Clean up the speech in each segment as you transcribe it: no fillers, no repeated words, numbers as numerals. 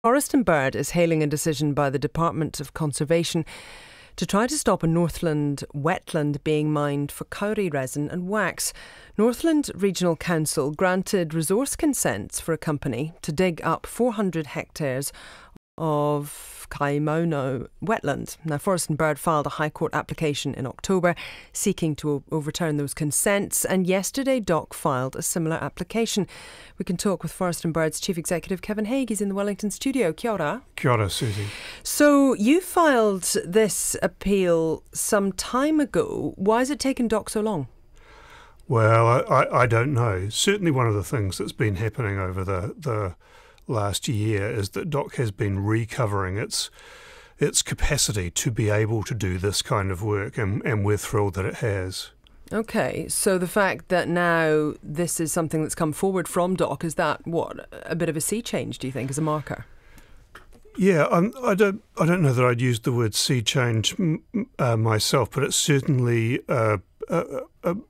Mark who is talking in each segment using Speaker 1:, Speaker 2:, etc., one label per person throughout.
Speaker 1: Forest and Bird is hailing a decision by the Department of Conservation to try to stop a Northland wetland being mined for kauri resin and wax. Northland Regional Council granted resource consents for a company to dig up 400 hectares of Kaimaumau wetland. Now, Forest and Bird filed a High Court application in October seeking to overturn those consents, and yesterday DOC filed a similar application. We can talk with Forest and Bird's Chief Executive Kevin Hague. He's in the Wellington studio. Kia ora.
Speaker 2: Kia ora, Susie.
Speaker 1: So you filed this appeal some time ago. Why has it taken DOC so long?
Speaker 2: Well, I don't know. Certainly one of the things that's been happening over the last year is that DOC has been recovering its capacity to be able to do this kind of work, and we're thrilled that it has. Okay,
Speaker 1: so the fact that now this is something that's come forward from DOC, is that a bit of a sea change, do you think, as a marker?
Speaker 2: Yeah, I don't know that I'd use the word sea change myself, but it's certainly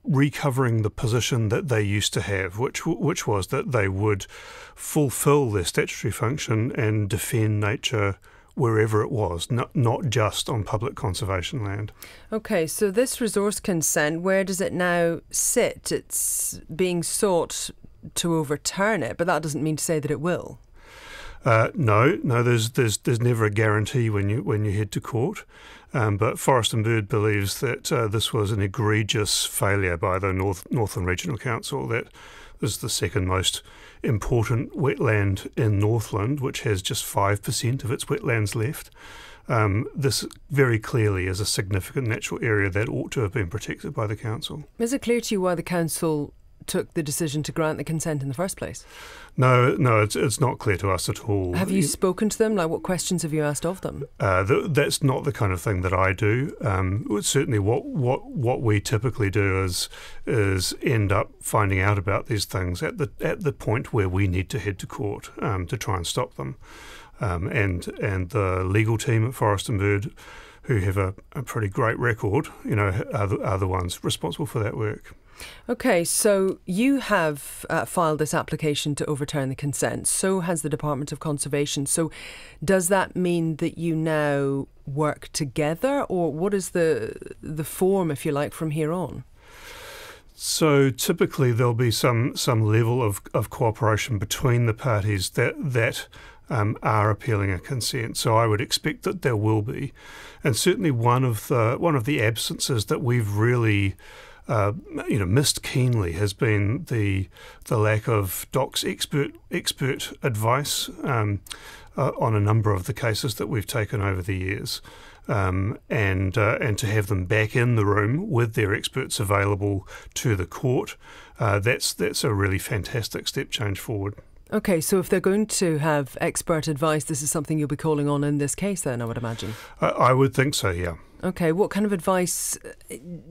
Speaker 2: recovering the position that they used to have, which was that they would fulfil their statutory function and defend nature wherever it was, not just on public conservation land.
Speaker 1: Okay, so this resource consent, where does it now sit? It's being sought to overturn it, but that doesn't mean to say that it will.
Speaker 2: No. There's never a guarantee when you head to court. But Forest and Bird believes that this was an egregious failure by the Northland Regional Council. That is the second most important wetland in Northland, which has just 5% of its wetlands left. This very clearly is a significant natural area that ought to have been protected by the council.
Speaker 1: Is it clear to you why the council took the decision to grant the consent in the first place?
Speaker 2: No, it's not clear to us at all.
Speaker 1: Have you spoken to them? Like, what questions have you asked of them?
Speaker 2: That's not the kind of thing that I do. Certainly, what we typically do is end up finding out about these things at the point where we need to head to court to try and stop them. And the legal team at Forest and Bird, who have a pretty great record, are the ones responsible for that work.
Speaker 1: Okay, so you have filed this application to overturn the consent. So has the Department of Conservation. So does that mean that you now work together, or what is the form, if you like, from here on?
Speaker 2: So typically there'll be some level of cooperation between the parties that are appealing a consent. So I would expect that there will be, and certainly one of the absences that we've really missed keenly has been the lack of DOC's expert advice on a number of the cases that we've taken over the years, and to have them back in the room with their experts available to the court, that's a really fantastic step change forward.
Speaker 1: Okay, so if they're going to have expert advice, this is something you'll be calling on in this case then, I would imagine?
Speaker 2: I would think so, yeah.
Speaker 1: Okay, what kind of advice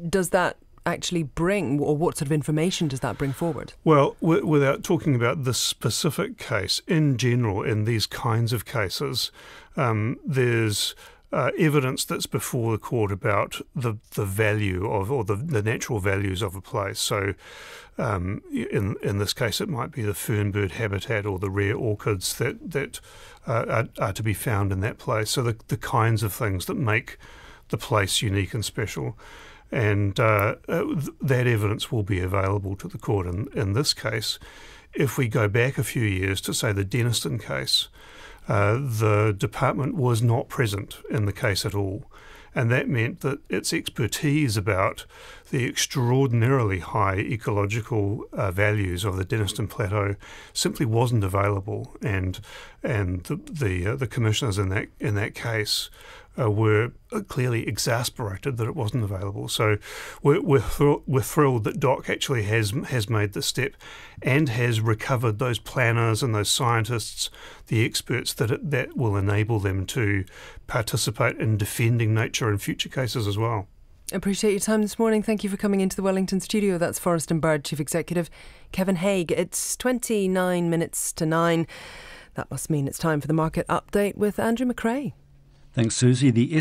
Speaker 1: does that actually bring, or what sort of information does that bring forward?
Speaker 2: Well, without talking about this specific case, in general, in these kinds of cases, there's evidence that's before the court about the value of, or the natural values of a place. So in this case, it might be the fern-bird habitat or the rare orchids that are to be found in that place. So the kinds of things that make the place unique and special. And that evidence will be available to the court. In this case, if we go back a few years to, say, the Denniston case, the department was not present in the case at all. And that meant that its expertise about the extraordinarily high ecological values of the Denniston Plateau simply wasn't available. And the commissioners in that case were clearly exasperated that it wasn't available. So we're thrilled that DOC actually has made the step and has recovered those planners and those scientists, the experts that will enable them to participate in defending nature in future cases as well.
Speaker 1: Appreciate your time this morning. Thank you for coming into the Wellington studio. That's Forest and Bird Chief Executive Kevin Hague. It's 29 minutes to 9. That must mean it's time for the market update with Andrew McRae.
Speaker 3: Thanks, Susie. The